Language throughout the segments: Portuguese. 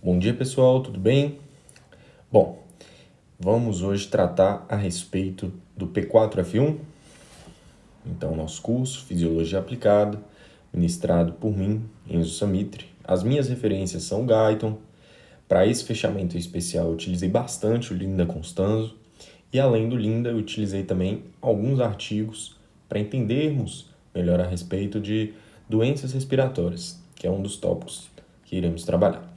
Bom dia, pessoal, tudo bem? Bom, vamos hoje tratar a respeito do P4F1. Então, nosso curso Fisiologia Aplicada, ministrado por mim, Enzo Samitri. As minhas referências são o Guyton. Para esse fechamento especial, eu utilizei bastante o Linda Constanzo. E além do Linda, eu utilizei também alguns artigos para entendermos melhor a respeito de doenças respiratórias, que é um dos tópicos que iremos trabalhar.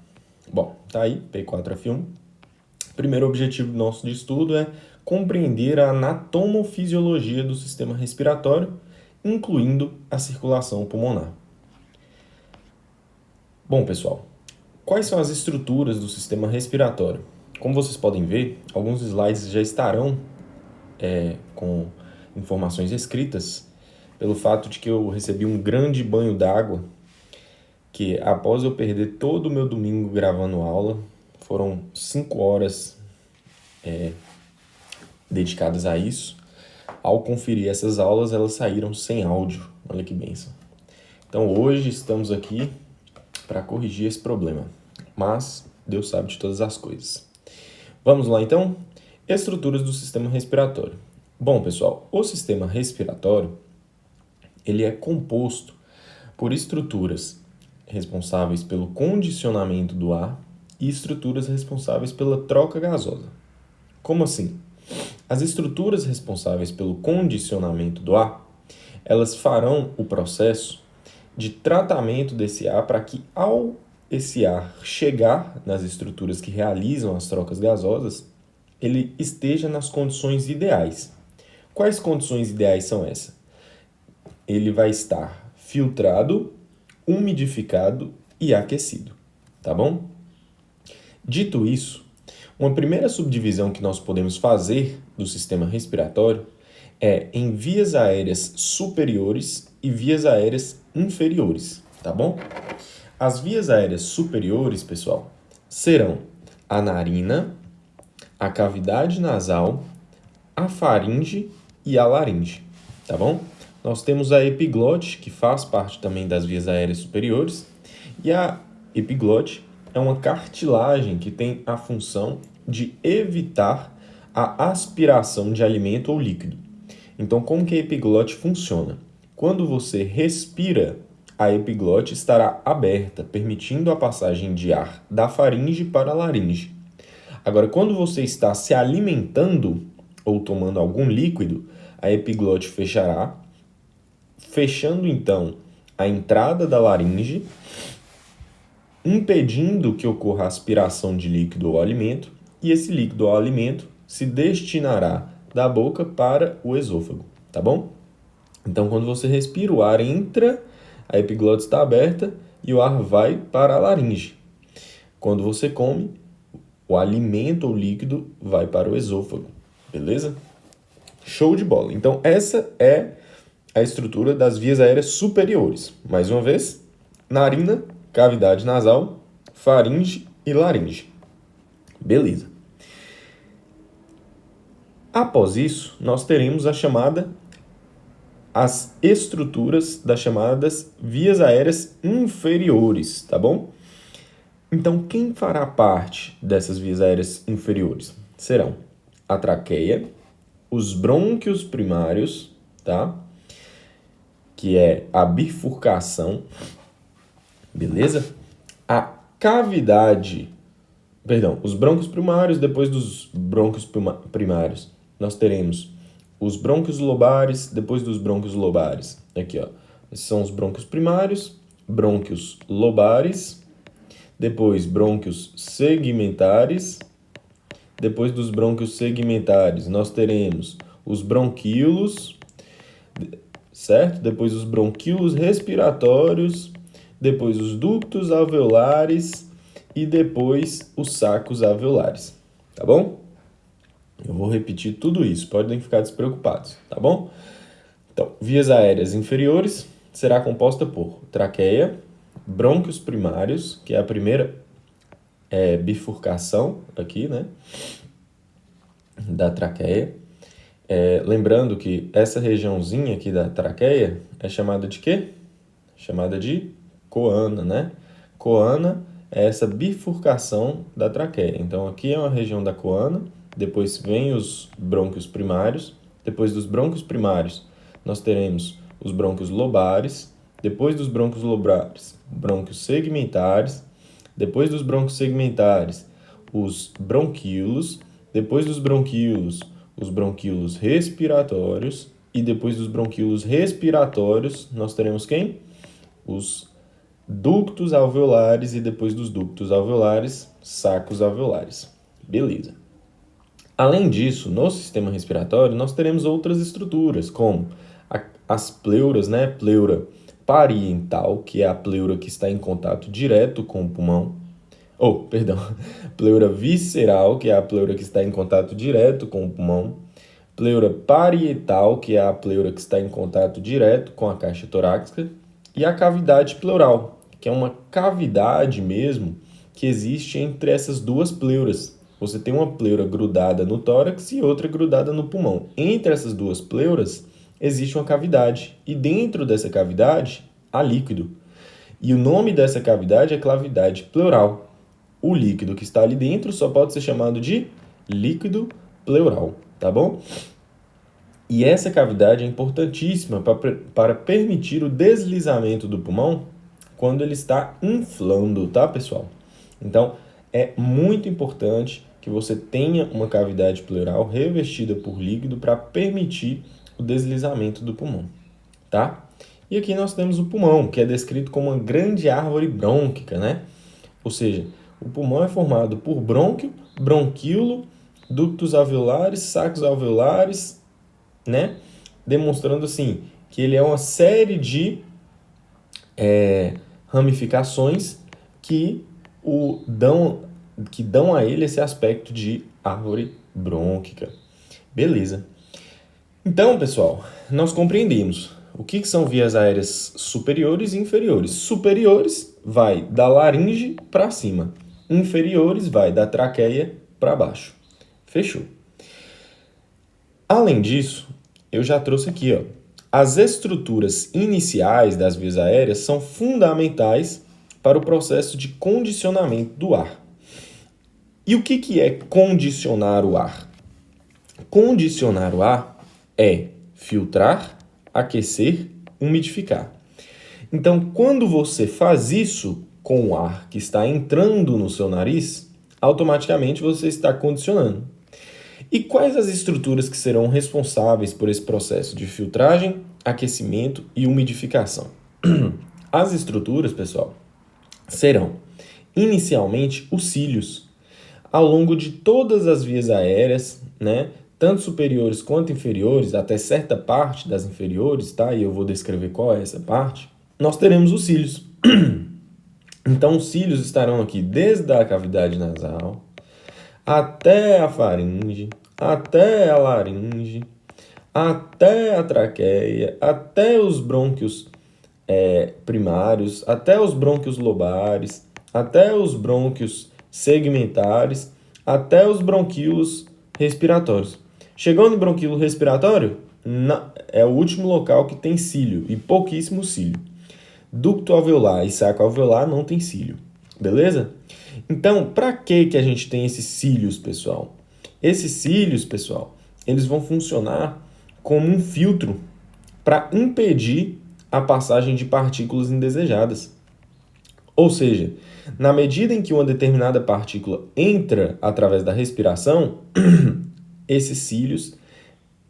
Bom, tá aí, P4F1. O primeiro objetivo do nosso estudo é compreender a anatomofisiologia do sistema respiratório, incluindo a circulação pulmonar. Bom, pessoal, quais são as estruturas do sistema respiratório? Como vocês podem ver, alguns slides já estarão com informações escritas, pelo fato de que eu recebi um grande banho d'água, que após eu perder todo o meu domingo gravando aula, foram 5 horas dedicadas a isso. Ao conferir essas aulas, elas saíram sem áudio. Olha que bênção. Então hoje estamos aqui para corrigir esse problema, mas Deus sabe de todas as coisas. Vamos lá então? Estruturas do sistema respiratório. Bom, pessoal, o sistema respiratório ele é composto por estruturas responsáveis pelo condicionamento do ar e estruturas responsáveis pela troca gasosa. Como assim? As estruturas responsáveis pelo condicionamento do ar, elas farão o processo de tratamento desse ar para que, ao esse ar chegar nas estruturas que realizam as trocas gasosas, ele esteja nas condições ideais. Quais condições ideais são essas? Ele vai estar filtrado, umidificado e aquecido, tá bom? Dito isso, uma primeira subdivisão que nós podemos fazer do sistema respiratório é em vias aéreas superiores e vias aéreas inferiores, tá bom? As vias aéreas superiores, pessoal, serão a narina, a cavidade nasal, a faringe e a laringe, tá bom? Nós temos a epiglote, que faz parte também das vias aéreas superiores, e a epiglote é uma cartilagem que tem a função de evitar a aspiração de alimento ou líquido. Então, como que a epiglote funciona? Quando você respira, a epiglote estará aberta, permitindo a passagem de ar da faringe para a laringe. Agora, quando você está se alimentando ou tomando algum líquido, a epiglote fechará, fechando então a entrada da laringe, impedindo que ocorra a aspiração de líquido ou alimento, e esse líquido ou alimento se destinará da boca para o esôfago, tá bom? Então, quando você respira, o ar entra, a epiglote está aberta e o ar vai para a laringe. Quando você come, o alimento ou líquido vai para o esôfago, beleza? Show de bola. Então, essa é a estrutura das vias aéreas superiores. Mais uma vez, narina, cavidade nasal, faringe e laringe. Beleza. Após isso, nós teremos as estruturas das chamadas vias aéreas inferiores, tá bom? Então, quem fará parte dessas vias aéreas inferiores? Serão a traqueia, os brônquios primários, tá? Que é a bifurcação, beleza? A cavidade, os brônquios primários, depois dos brônquios primários, nós teremos os brônquios lobares, depois dos brônquios lobares. Aqui, ó. Esses são os brônquios primários, brônquios lobares, depois brônquios segmentares. Depois dos brônquios segmentares, nós teremos os bronquíolos, certo? Depois os bronquíolos respiratórios, depois os ductos alveolares e depois os sacos alveolares, tá bom? Eu vou repetir tudo isso, podem ficar despreocupados, tá bom? Então, vias aéreas inferiores será composta por traqueia, brônquios primários, que é a primeira bifurcação aqui, né, da traqueia. Lembrando que essa regiãozinha aqui da traqueia é chamada de quê? Chamada de coana, né? Coana é essa bifurcação da traqueia. Então, aqui é uma região da coana, depois vem os brônquios primários, depois dos brônquios primários nós teremos os brônquios lobares, depois dos brônquios lobares, brônquios segmentares, depois dos brônquios segmentares, os bronquíolos, depois dos bronquíolos, os bronquíolos respiratórios, e depois dos bronquíolos respiratórios, nós teremos quem? Os ductos alveolares, e depois dos ductos alveolares, sacos alveolares. Beleza. Além disso, no sistema respiratório, nós teremos outras estruturas, como as pleuras, né? Pleura parietal, que é a pleura que está em contato direto com o pulmão. Pleura visceral, que é a pleura que está em contato direto com o pulmão. Pleura parietal, que é a pleura que está em contato direto com a caixa torácica. E a cavidade pleural, que é uma cavidade mesmo que existe entre essas duas pleuras. Você tem uma pleura grudada no tórax e outra grudada no pulmão. Entre essas duas pleuras existe uma cavidade, e dentro dessa cavidade há líquido. E o nome dessa cavidade é cavidade pleural. O líquido que está ali dentro só pode ser chamado de líquido pleural, tá bom? E essa cavidade é importantíssima para permitir o deslizamento do pulmão quando ele está inflando, tá, pessoal? Então, é muito importante que você tenha uma cavidade pleural revestida por líquido para permitir o deslizamento do pulmão, tá? E aqui nós temos o pulmão, que é descrito como uma grande árvore brônquica, né? Ou seja, o pulmão é formado por brônquio, bronquíolo, ductos alveolares, sacos alveolares, né? Demonstrando assim que ele é uma série de ramificações que dão a ele esse aspecto de árvore brônquica. Beleza. Então, pessoal, nós compreendemos o que são vias aéreas superiores e inferiores. Superiores vai da laringe para cima. Inferiores vai da traqueia para baixo. Fechou. Além disso, eu já trouxe aqui, ó, as estruturas iniciais das vias aéreas são fundamentais para o processo de condicionamento do ar. E o que é condicionar o ar? Condicionar o ar é filtrar, aquecer, umidificar. Então, quando você faz isso com o ar que está entrando no seu nariz, automaticamente você está condicionando. E quais as estruturas que serão responsáveis por esse processo de filtragem, aquecimento e umidificação? As estruturas, pessoal, serão inicialmente os cílios. Ao longo de todas as vias aéreas, né, tanto superiores quanto inferiores, até certa parte das inferiores, tá? E eu vou descrever qual é essa parte. Nós teremos os cílios. Então, os cílios estarão aqui desde a cavidade nasal até a faringe, até a laringe, até a traqueia, até os brônquios primários, até os brônquios lobares, até os brônquios segmentares, até os bronquíolos respiratórios. Chegando no bronquíolo respiratório, é o último local que tem cílio, e pouquíssimo cílio. Ducto alveolar e saco alveolar não tem cílio, beleza? Então, para que a gente tem esses cílios, pessoal? Esses cílios, pessoal, eles vão funcionar como um filtro para impedir a passagem de partículas indesejadas. Ou seja, na medida em que uma determinada partícula entra através da respiração, esses cílios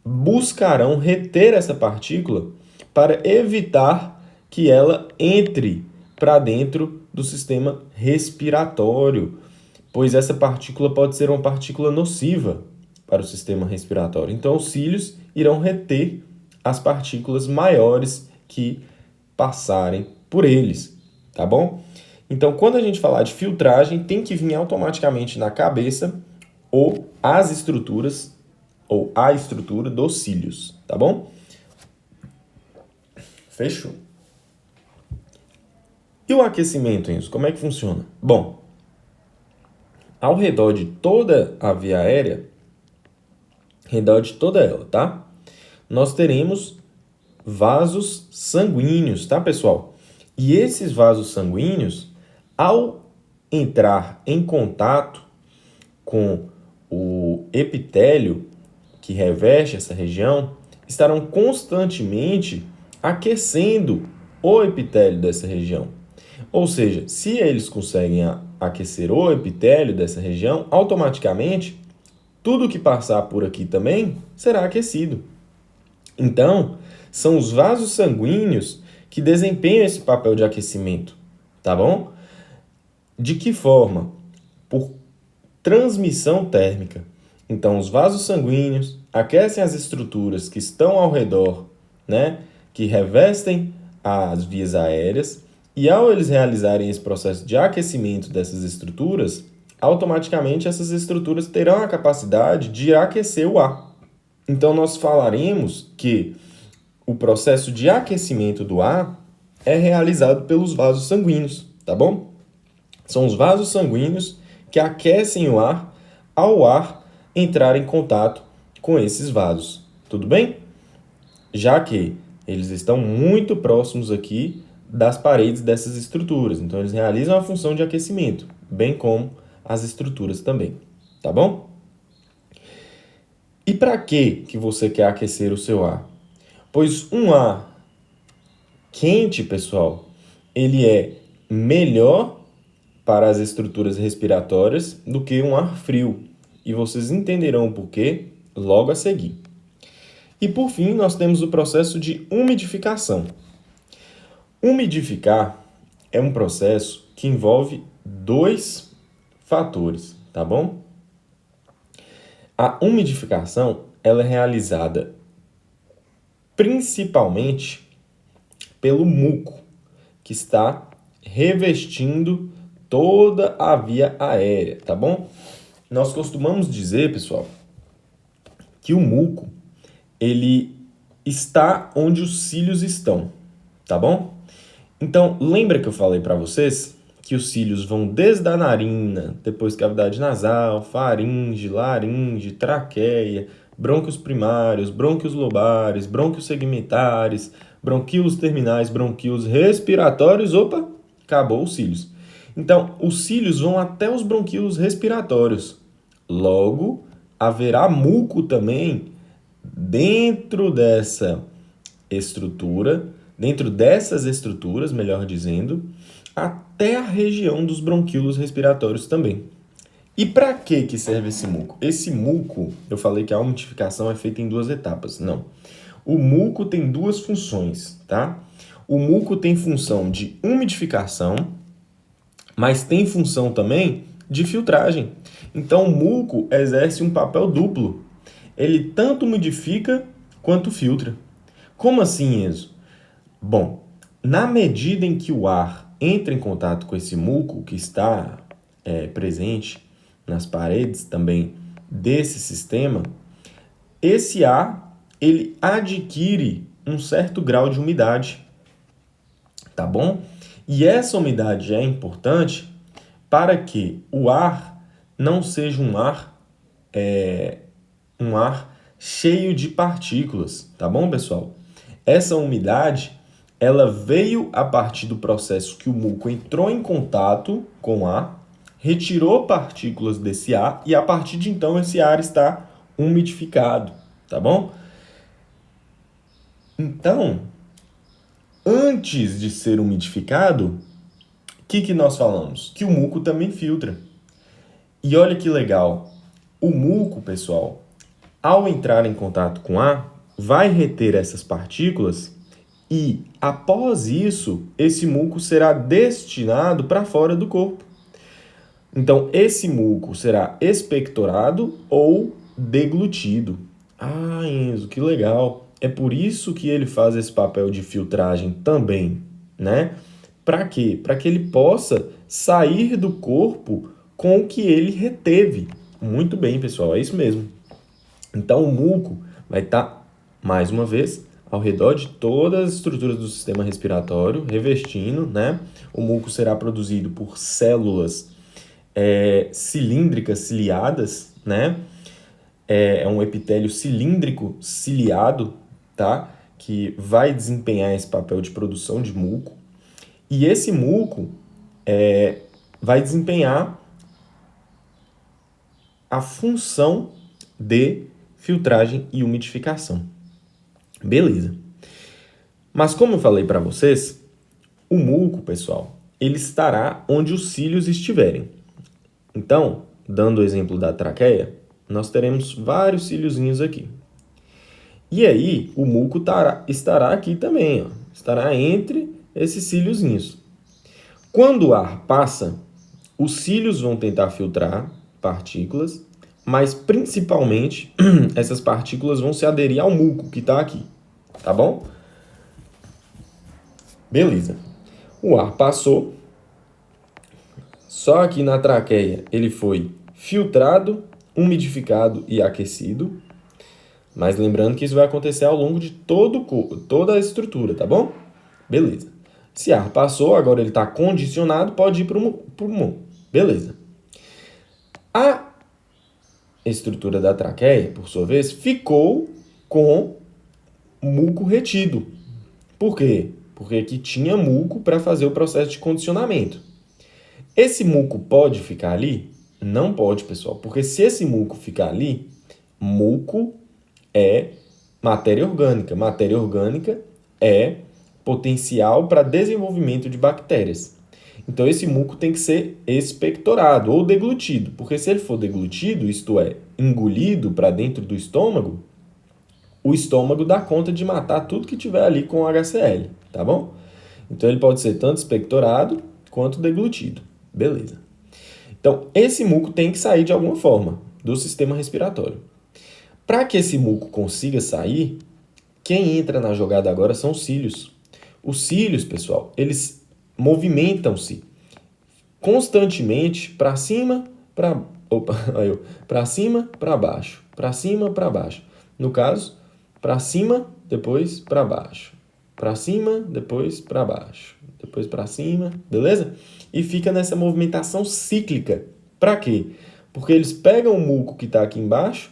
buscarão reter essa partícula para evitar que ela entre para dentro do sistema respiratório, pois essa partícula pode ser uma partícula nociva para o sistema respiratório. Então, os cílios irão reter as partículas maiores que passarem por eles, tá bom? Então, quando a gente falar de filtragem, tem que vir automaticamente na cabeça ou as estruturas ou a estrutura dos cílios, tá bom? Fechou. E o aquecimento, Enzo, como é que funciona? Bom, ao redor de toda a via aérea, redor de toda ela, tá? Nós teremos vasos sanguíneos, tá, pessoal? E esses vasos sanguíneos, ao entrar em contato com o epitélio que reveste essa região, estarão constantemente aquecendo o epitélio dessa região. Ou seja, se eles conseguem aquecer o epitélio dessa região, automaticamente tudo que passar por aqui também será aquecido. Então, são os vasos sanguíneos que desempenham esse papel de aquecimento, tá bom? De que forma? Por transmissão térmica. Então, os vasos sanguíneos aquecem as estruturas que estão ao redor, né, que revestem as vias aéreas, e ao eles realizarem esse processo de aquecimento dessas estruturas, automaticamente essas estruturas terão a capacidade de aquecer o ar. Então, nós falaremos que o processo de aquecimento do ar é realizado pelos vasos sanguíneos, tá bom? São os vasos sanguíneos que aquecem o ar ao ar entrar em contato com esses vasos, tudo bem? Já que eles estão muito próximos aqui das paredes dessas estruturas, então eles realizam a função de aquecimento, bem como as estruturas também, tá bom? E para que você quer aquecer o seu ar? Pois um ar quente, pessoal, ele é melhor para as estruturas respiratórias do que um ar frio. E vocês entenderão o porquê logo a seguir. E por fim, nós temos o processo de umidificação. Umidificar é um processo que envolve dois fatores, tá bom? A umidificação ela é realizada principalmente pelo muco, que está revestindo toda a via aérea, tá bom? Nós costumamos dizer, pessoal, que o muco, ele está onde os cílios estão, tá bom? Então, lembra que eu falei para vocês que os cílios vão desde a narina, depois cavidade nasal, faringe, laringe, traqueia, brônquios primários, brônquios lobares, brônquios segmentares, bronquíolos terminais, bronquíolos respiratórios, opa, acabou os cílios. Então, os cílios vão até os bronquíolos respiratórios. Logo, haverá muco também dentro dessa estrutura, dentro dessas estruturas, melhor dizendo, até a região dos bronquíolos respiratórios também. E para que serve esse muco? Esse muco, eu falei que a umidificação é feita em duas etapas. Não. O muco tem duas funções, tá? O muco tem função de umidificação, mas tem função também de filtragem. Então, o muco exerce um papel duplo. Ele tanto umidifica quanto filtra. Como assim, Enzo? Bom, na medida em que o ar entra em contato com esse muco que está presente nas paredes também desse sistema, esse ar ele adquire um certo grau de umidade, tá bom? E essa umidade é importante para que o ar não seja um ar cheio de partículas, tá bom, pessoal? Essa umidade, ela veio a partir do processo que o muco entrou em contato com o ar, retirou partículas desse ar e a partir de então esse ar está umidificado, tá bom? Então, antes de ser umidificado, o que nós falamos? Que o muco também filtra. E olha que legal, o muco, pessoal, ao entrar em contato com ar, vai reter essas partículas e, após isso, esse muco será destinado para fora do corpo. Então, esse muco será expectorado ou deglutido. Ah, Enzo, que legal! É por isso que ele faz esse papel de filtragem também, né? Para quê? Para que ele possa sair do corpo com o que ele reteve. Muito bem, pessoal, é isso mesmo. Então, o muco vai estar, mais uma vez, ao redor de todas as estruturas do sistema respiratório, revestindo, né? O muco será produzido por células cilíndricas ciliadas, né? É um epitélio cilíndrico ciliado, tá? Que vai desempenhar esse papel de produção de muco. E esse muco vai desempenhar a função de filtragem e umidificação. Beleza. Mas como eu falei para vocês, o muco, pessoal, ele estará onde os cílios estiverem. Então, dando o exemplo da traqueia, nós teremos vários cíliozinhos aqui. E aí, o muco estará aqui também, ó, estará entre esses cíliozinhos. Quando o ar passa, os cílios vão tentar filtrar partículas, mas principalmente essas partículas vão se aderir ao muco que está aqui, tá bom? Beleza. O ar passou, só aqui na traqueia ele foi filtrado, umidificado e aquecido. Mas lembrando que isso vai acontecer ao longo de toda a estrutura, tá bom? Beleza. Se ar passou, agora ele está condicionado, pode ir para o pulmão. Beleza. A estrutura da traqueia, por sua vez, ficou com muco retido. Por quê? Porque aqui tinha muco para fazer o processo de condicionamento. Esse muco pode ficar ali? Não pode, pessoal, porque se esse muco ficar ali, muco é matéria orgânica. Matéria orgânica é potencial para desenvolvimento de bactérias. Então, esse muco tem que ser expectorado ou deglutido, porque se ele for deglutido, isto é, engolido para dentro do estômago, o estômago dá conta de matar tudo que tiver ali com HCl, tá bom? Então, ele pode ser tanto expectorado quanto deglutido. Beleza. Então, esse muco tem que sair de alguma forma do sistema respiratório. Para que esse muco consiga sair, quem entra na jogada agora são os cílios. Os cílios, pessoal, eles movimentam-se constantemente para cima, para cima, para baixo, para cima, para baixo. No caso, para cima, depois para baixo, para cima, depois para baixo, depois para cima, beleza? E fica nessa movimentação cíclica. Para quê? Porque eles pegam o muco que está aqui embaixo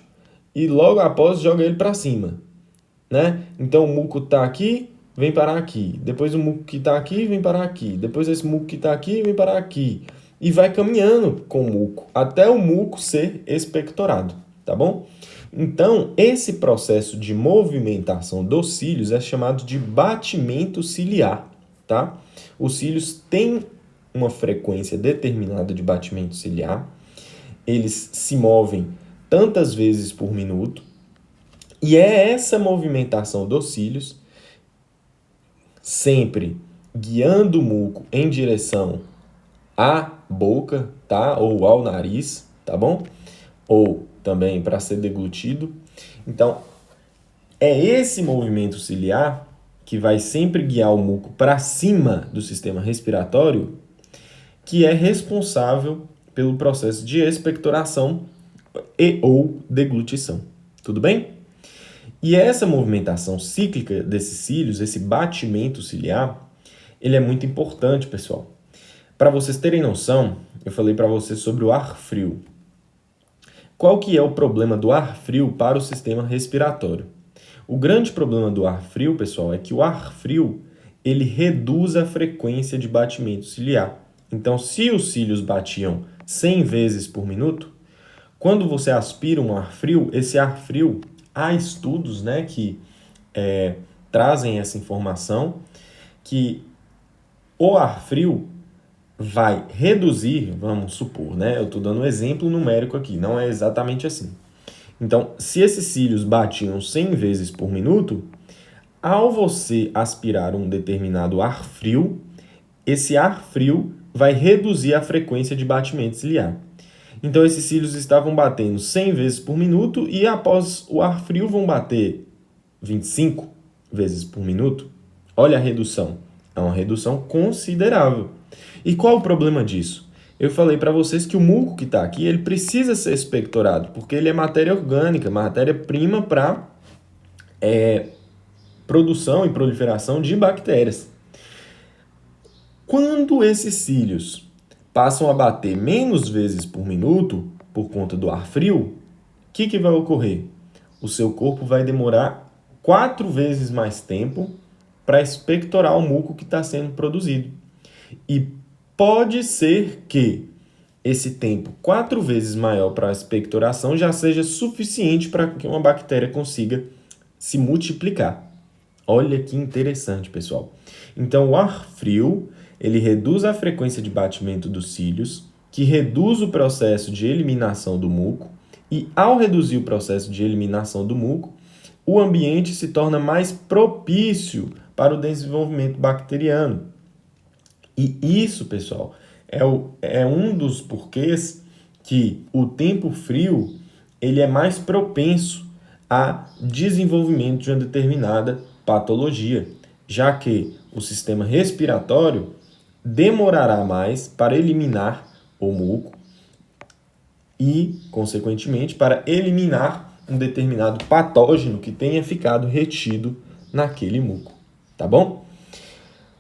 e logo após joga ele para cima, né? Então o muco está aqui, vem parar aqui. Depois o muco que está aqui vem parar aqui. Depois esse muco que está aqui vem parar aqui. E vai caminhando com o muco até o muco ser expectorado, tá bom? Então, esse processo de movimentação dos cílios é chamado de batimento ciliar, tá? Os cílios têm uma frequência determinada de batimento ciliar. Eles se movem tantas vezes por minuto. E é essa movimentação dos cílios, sempre guiando o muco em direção à boca, tá? Ou ao nariz, tá bom? Ou também para ser deglutido. Então, é esse movimento ciliar que vai sempre guiar o muco para cima do sistema respiratório que é responsável pelo processo de expectoração e ou deglutição. Tudo bem? E essa movimentação cíclica desses cílios, esse batimento ciliar, ele é muito importante, pessoal. Para vocês terem noção, eu falei para vocês sobre o ar frio. Qual que é o problema do ar frio para o sistema respiratório? O grande problema do ar frio, pessoal, é que o ar frio, ele reduz a frequência de batimento ciliar. Então, se os cílios batiam 100 vezes por minuto, quando você aspira um ar frio, esse ar frio, há estudos, né, que trazem essa informação, que o ar frio vai reduzir, vamos supor, né, eu estou dando um exemplo numérico aqui, não é exatamente assim. Então, se esses cílios batiam 100 vezes por minuto, ao você aspirar um determinado ar frio, esse ar frio vai reduzir a frequência de batimento ciliar. Então, esses cílios estavam batendo 100 vezes por minuto e após o ar frio vão bater 25 vezes por minuto. Olha a redução. É uma redução considerável. E qual o problema disso? Eu falei para vocês que o muco que está aqui, ele precisa ser expectorado, porque ele é matéria orgânica, matéria-prima para produção e proliferação de bactérias. Quando esses cílios passam a bater menos vezes por minuto, por conta do ar frio, o que vai ocorrer? O seu corpo vai demorar 4 vezes mais tempo para expectorar o muco que está sendo produzido. E pode ser que esse tempo 4 vezes maior para a expectoração já seja suficiente para que uma bactéria consiga se multiplicar. Olha que interessante, pessoal. Então, o ar frio, ele reduz a frequência de batimento dos cílios, que reduz o processo de eliminação do muco, e ao reduzir o processo de eliminação do muco, o ambiente se torna mais propício para o desenvolvimento bacteriano. E isso, pessoal, é um dos porquês que o tempo frio ele é mais propenso a desenvolvimento de uma determinada patologia, já que o sistema respiratório demorará mais para eliminar o muco e, consequentemente, para eliminar um determinado patógeno que tenha ficado retido naquele muco, tá bom?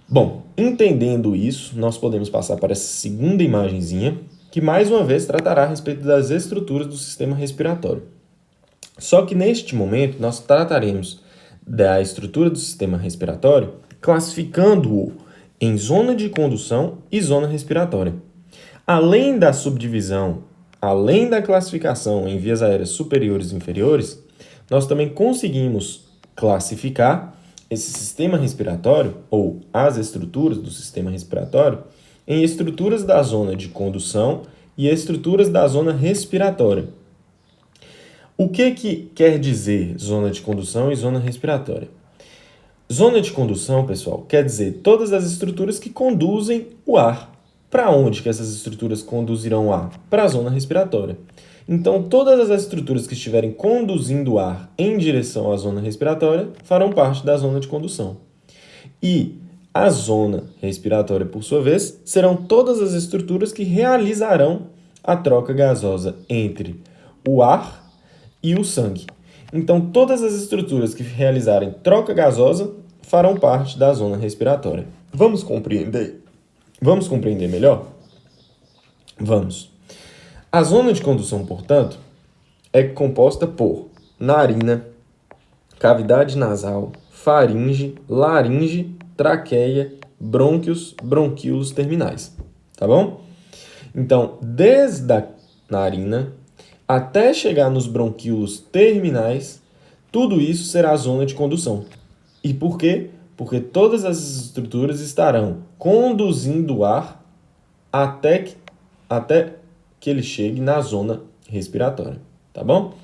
Bom, entendendo isso, nós podemos passar para essa segunda imagenzinha, que mais uma vez tratará a respeito das estruturas do sistema respiratório. Só que neste momento nós trataremos da estrutura do sistema respiratório classificando-o em zona de condução e zona respiratória. Além da subdivisão, além da classificação em vias aéreas superiores e inferiores, nós também conseguimos classificar esse sistema respiratório, ou as estruturas do sistema respiratório, em estruturas da zona de condução e estruturas da zona respiratória. O que quer dizer zona de condução e zona respiratória? Zona de condução, pessoal, quer dizer todas as estruturas que conduzem o ar. Para onde que essas estruturas conduzirão o ar? Para a zona respiratória. Então, todas as estruturas que estiverem conduzindo o ar em direção à zona respiratória farão parte da zona de condução. E a zona respiratória, por sua vez, serão todas as estruturas que realizarão a troca gasosa entre o ar e o sangue. Então, todas as estruturas que realizarem troca gasosa farão parte da zona respiratória. Vamos compreender melhor? Vamos. A zona de condução, portanto, é composta por narina, cavidade nasal, faringe, laringe, traqueia, brônquios, bronquíolos terminais. Tá bom? Então, desde a narina até chegar nos bronquíolos terminais, tudo isso será a zona de condução. E por quê? Porque todas as estruturas estarão conduzindo o ar até que ele chegue na zona respiratória, tá bom?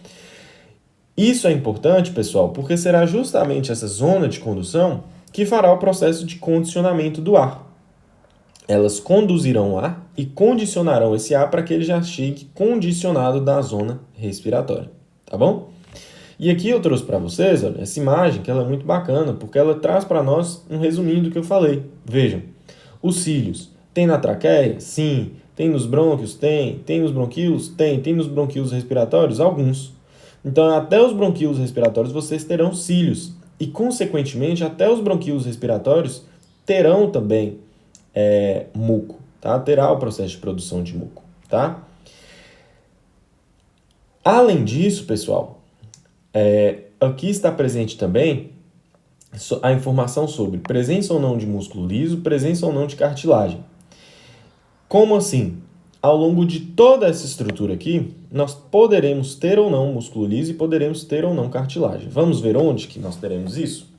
Isso é importante, pessoal, porque será justamente essa zona de condução que fará o processo de condicionamento do ar. Elas conduzirão o ar e condicionarão esse ar para que ele já chegue condicionado da zona respiratória, tá bom? E aqui eu trouxe para vocês, olha, essa imagem que ela é muito bacana, porque ela traz para nós um resuminho do que eu falei. Vejam, os cílios tem na traqueia? Sim. Tem nos brônquios? Tem. Tem nos bronquíolos? Tem. Tem nos bronquíolos respiratórios? Alguns. Então, até os bronquíolos respiratórios vocês terão cílios. E, consequentemente, até os bronquíolos respiratórios terão também muco, tá? Terá o processo de produção de muco, tá? Além disso, pessoal, aqui está presente também a informação sobre presença ou não de músculo liso, presença ou não de cartilagem. Como assim? Ao longo de toda essa estrutura aqui, nós poderemos ter ou não músculo liso e poderemos ter ou não cartilagem. Vamos ver onde que nós teremos isso?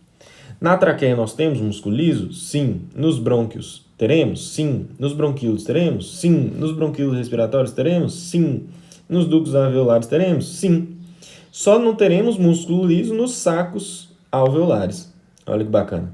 Na traqueia nós temos músculo liso? Sim. Nos brônquios teremos? Sim. Nos bronquíolos teremos? Sim. Nos bronquíolos respiratórios teremos? Sim. Nos ductos alveolares teremos? Sim. Só não teremos músculo liso nos sacos alveolares. Olha que bacana.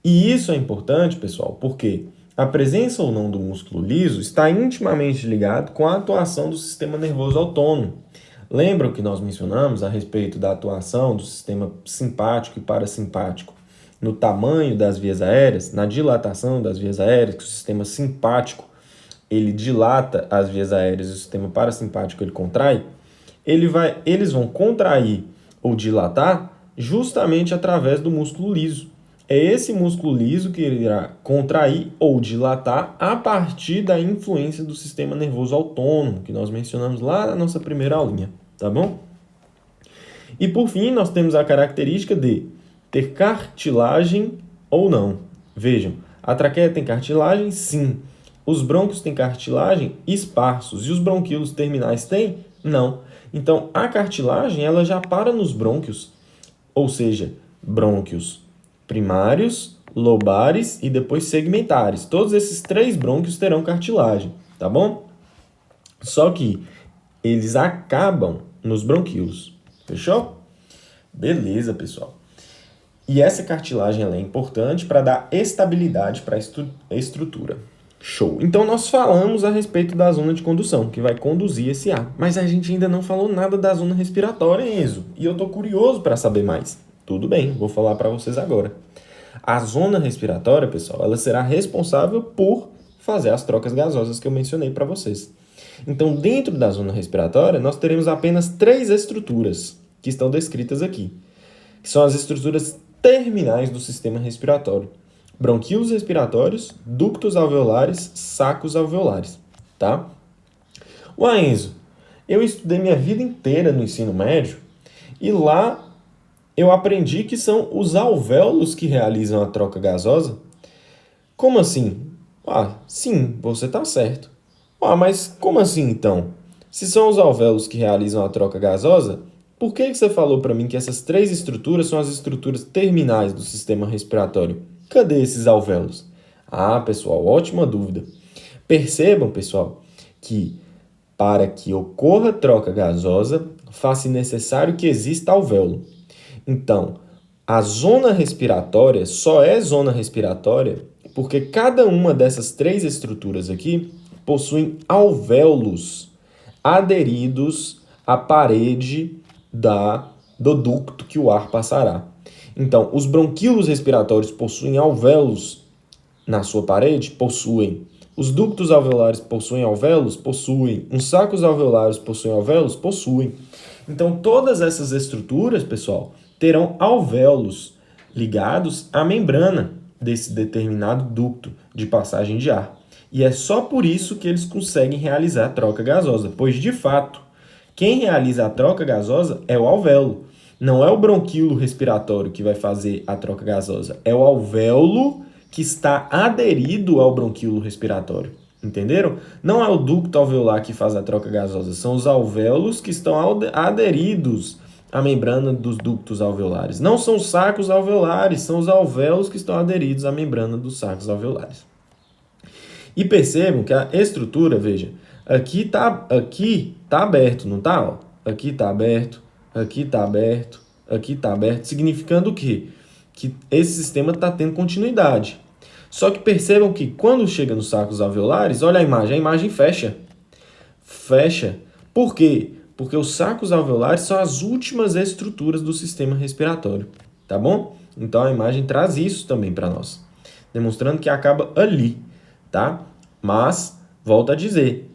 E isso é importante, pessoal, porque a presença ou não do músculo liso está intimamente ligado com a atuação do sistema nervoso autônomo. Lembram que nós mencionamos a respeito da atuação do sistema simpático e parasimpático no tamanho das vias aéreas, na dilatação das vias aéreas, que o sistema simpático ele dilata as vias aéreas e o sistema parasimpático ele contrai? Eles vão contrair ou dilatar justamente através do músculo liso. É esse músculo liso que ele irá contrair ou dilatar a partir da influência do sistema nervoso autônomo, que nós mencionamos lá na nossa primeira aulinha, tá bom? E por fim, nós temos a característica de ter cartilagem ou não. Vejam, A traqueia tem cartilagem? Sim. Os brônquios têm cartilagem? Esparsos. E os bronquíolos terminais têm? Não. Então, a cartilagem ela já para nos brônquios, ou seja, brônquios primários, lobares e depois segmentares. Todos esses 3 brônquios terão cartilagem, tá bom? Só que eles acabam nos bronquíolos. Fechou? Beleza, pessoal. E essa cartilagem ela é importante para dar estabilidade para a estrutura. Show. Então, nós falamos a respeito da zona de condução, que vai conduzir esse ar. Mas a gente ainda não falou nada da zona respiratória, Enzo. E eu estou curioso para saber mais. Tudo bem, vou falar para vocês agora. A zona respiratória, pessoal, ela será responsável por fazer as trocas gasosas que eu mencionei para vocês. Então, dentro da zona respiratória, nós teremos apenas 3 estruturas que estão descritas aqui, que são as estruturas terminais do sistema respiratório. Bronquíolos respiratórios, ductos alveolares, sacos alveolares, tá? Ué, Enzo, eu estudei minha vida inteira no ensino médio e lá eu aprendi que são os alvéolos que realizam a troca gasosa. Como assim? Sim, você está certo. Mas como assim então? Se são os alvéolos que realizam a troca gasosa, por que você falou para mim que essas 3 estruturas são as estruturas terminais do sistema respiratório? Cadê esses alvéolos? Pessoal, ótima dúvida. Percebam, pessoal, que para que ocorra troca gasosa, faz-se necessário que exista alvéolo. Então, a zona respiratória só é zona respiratória porque cada uma dessas 3 estruturas aqui possuem alvéolos aderidos à parede do ducto que o ar passará. Então, os bronquíolos respiratórios possuem alvéolos na sua parede? Possuem. Os ductos alveolares possuem alvéolos? Possuem. Os sacos alveolares possuem alvéolos? Possuem. Então, todas essas estruturas, pessoal, terão alvéolos ligados à membrana desse determinado ducto de passagem de ar. E é só por isso que eles conseguem realizar a troca gasosa, pois, de fato, quem realiza a troca gasosa é o alvéolo. Não é o bronquíolo respiratório que vai fazer a troca gasosa, é o alvéolo que está aderido ao bronquíolo respiratório. Entenderam? Não é o ducto alveolar que faz a troca gasosa, são os alvéolos que estão aderidos à membrana dos ductos alveolares. Não são os sacos alveolares, são os alvéolos que estão aderidos à membrana dos sacos alveolares. E percebam que a estrutura, veja, aqui tá aberto, não tá? Aqui tá aberto, aqui tá aberto, aqui tá aberto, significando o quê? Que esse sistema está tendo continuidade. Só que percebam que quando chega nos sacos alveolares, olha a imagem fecha. Fecha. Por quê? Porque os sacos alveolares são as últimas estruturas do sistema respiratório, tá bom? Então a imagem traz isso também para nós, demonstrando que acaba ali, tá? Mas, volto a dizer,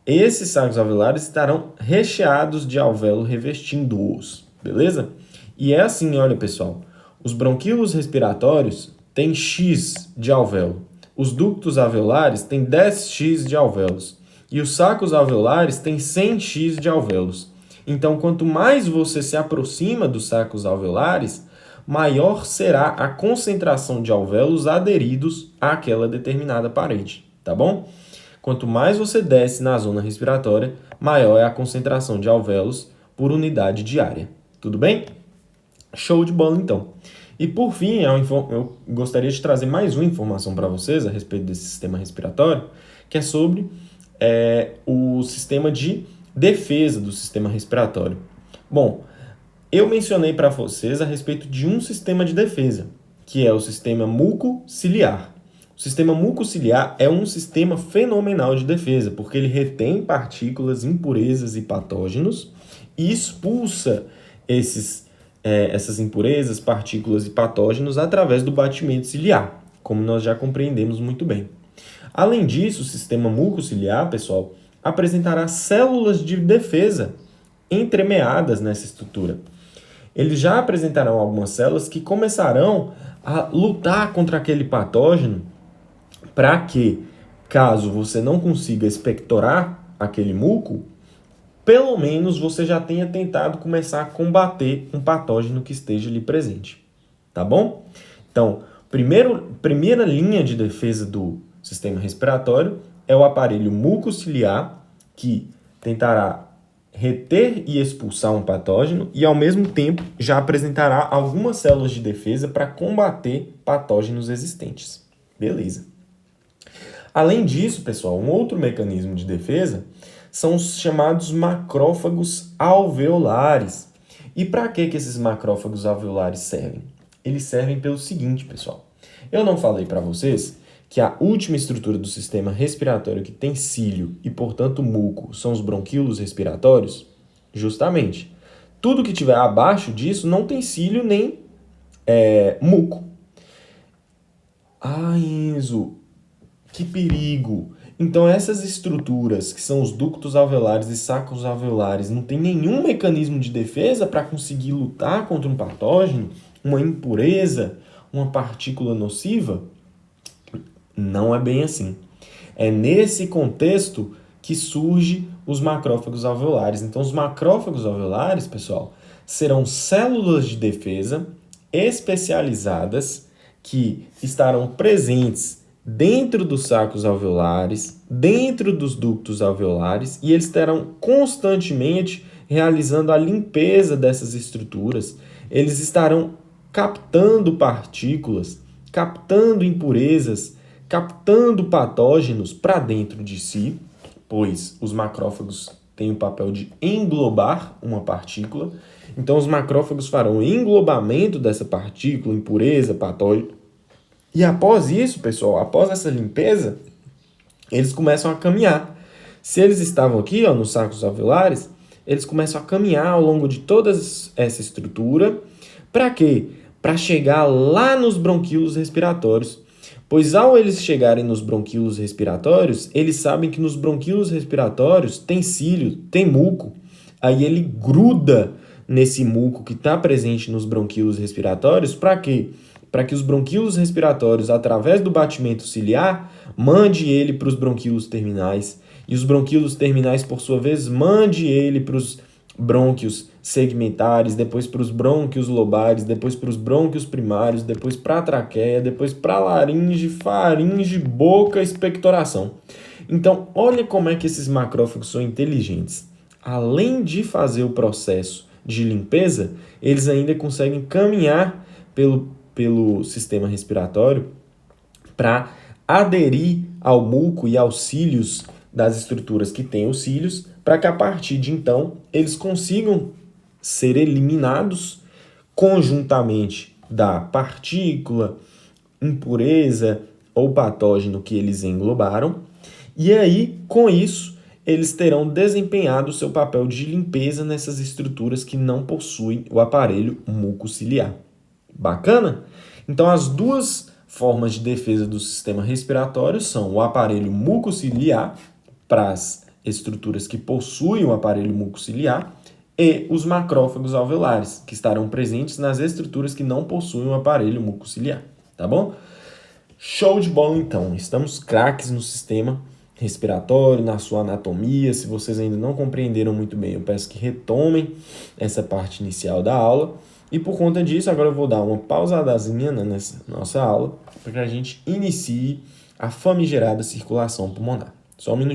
esses sacos alveolares estarão recheados de alvéolo revestindo-os, beleza? E é assim, olha pessoal, os bronquíolos respiratórios têm X de alvéolo, os ductos alveolares têm 10X de alvéolos e os sacos alveolares têm 100X de alvéolos. Então, quanto mais você se aproxima dos sacos alveolares, maior será a concentração de alvéolos aderidos àquela determinada parede, tá bom? Quanto mais você desce na zona respiratória, maior é a concentração de alvéolos por unidade de área. Tudo bem? Show de bola, então. E por fim, eu gostaria de trazer mais uma informação para vocês a respeito desse sistema respiratório, que é sobre o sistema de defesa do sistema respiratório. Bom, eu mencionei para vocês a respeito de um sistema de defesa, que é o sistema mucociliar. O sistema mucociliar é um sistema fenomenal de defesa, porque ele retém partículas, impurezas e patógenos e expulsa essas impurezas, partículas e patógenos através do batimento ciliar, como nós já compreendemos muito bem. Além disso, o sistema mucociliar, pessoal, apresentará células de defesa entremeadas nessa estrutura. Eles já apresentarão algumas células que começarão a lutar contra aquele patógeno para que, caso você não consiga expectorar aquele muco, pelo menos você já tenha tentado começar a combater um patógeno que esteja ali presente. Tá bom? Então, Primeira linha de defesa do sistema respiratório é o aparelho mucociliar, que tentará reter e expulsar um patógeno e, ao mesmo tempo, já apresentará algumas células de defesa para combater patógenos existentes. Beleza. Além disso, pessoal, um outro mecanismo de defesa são os chamados macrófagos alveolares. E para que esses macrófagos alveolares servem? Eles servem pelo seguinte, pessoal. Eu não falei para vocês que a última estrutura do sistema respiratório que tem cílio e, portanto, muco são os bronquíolos respiratórios? Justamente. Tudo que tiver abaixo disso não tem cílio nem muco. Ah, Enzo, que perigo! Então, essas estruturas, que são os ductos alveolares e sacos alveolares, não tem nenhum mecanismo de defesa para conseguir lutar contra um patógeno, uma impureza, uma partícula nociva? Não é bem assim. É nesse contexto que surgem os macrófagos alveolares. Então, os macrófagos alveolares, pessoal, serão células de defesa especializadas que estarão presentes dentro dos sacos alveolares, dentro dos ductos alveolares, e eles estarão constantemente realizando a limpeza dessas estruturas. Eles estarão captando partículas, captando impurezas, captando patógenos para dentro de si, pois os macrófagos têm o papel de englobar uma partícula. Então, os macrófagos farão o englobamento dessa partícula, impureza, patógeno. E após isso, pessoal, após essa limpeza, eles começam a caminhar. Se eles estavam aqui, nos sacos alveolares, eles começam a caminhar ao longo de toda essa estrutura. Para quê? Para chegar lá nos bronquíolos respiratórios. Pois ao eles chegarem nos bronquíolos respiratórios, eles sabem que nos bronquíolos respiratórios tem cílio, tem muco. Aí ele gruda nesse muco que está presente nos bronquíolos respiratórios. Para quê? Para que os bronquíolos respiratórios, através do batimento ciliar, mande ele para os bronquíolos terminais. E os bronquíolos terminais, por sua vez, mande ele para os brônquios segmentares, depois para os brônquios lobares, depois para os brônquios primários, depois para a traqueia, depois para a laringe, faringe, boca, expectoração. Então, olha como é que esses macrófagos são inteligentes. Além de fazer o processo de limpeza, eles ainda conseguem caminhar pelo sistema respiratório para aderir ao muco e aos cílios das estruturas que têm os cílios, para que a partir de então eles consigam ser eliminados conjuntamente da partícula, impureza ou patógeno que eles englobaram, e aí, com isso, eles terão desempenhado o seu papel de limpeza nessas estruturas que não possuem o aparelho mucociliar. Bacana? Então, as duas formas de defesa do sistema respiratório são o aparelho mucociliar, para as estruturas que possuem o aparelho mucociliar, e os macrófagos alveolares, que estarão presentes nas estruturas que não possuem o aparelho mucociliar, tá bom? Show de bola, então. Estamos craques no sistema respiratório, na sua anatomia. Se vocês ainda não compreenderam muito bem, eu peço que retomem essa parte inicial da aula. E por conta disso, agora eu vou dar uma pausadazinha nessa nossa aula, para que a gente inicie a famigerada circulação pulmonar. Só um minutinho.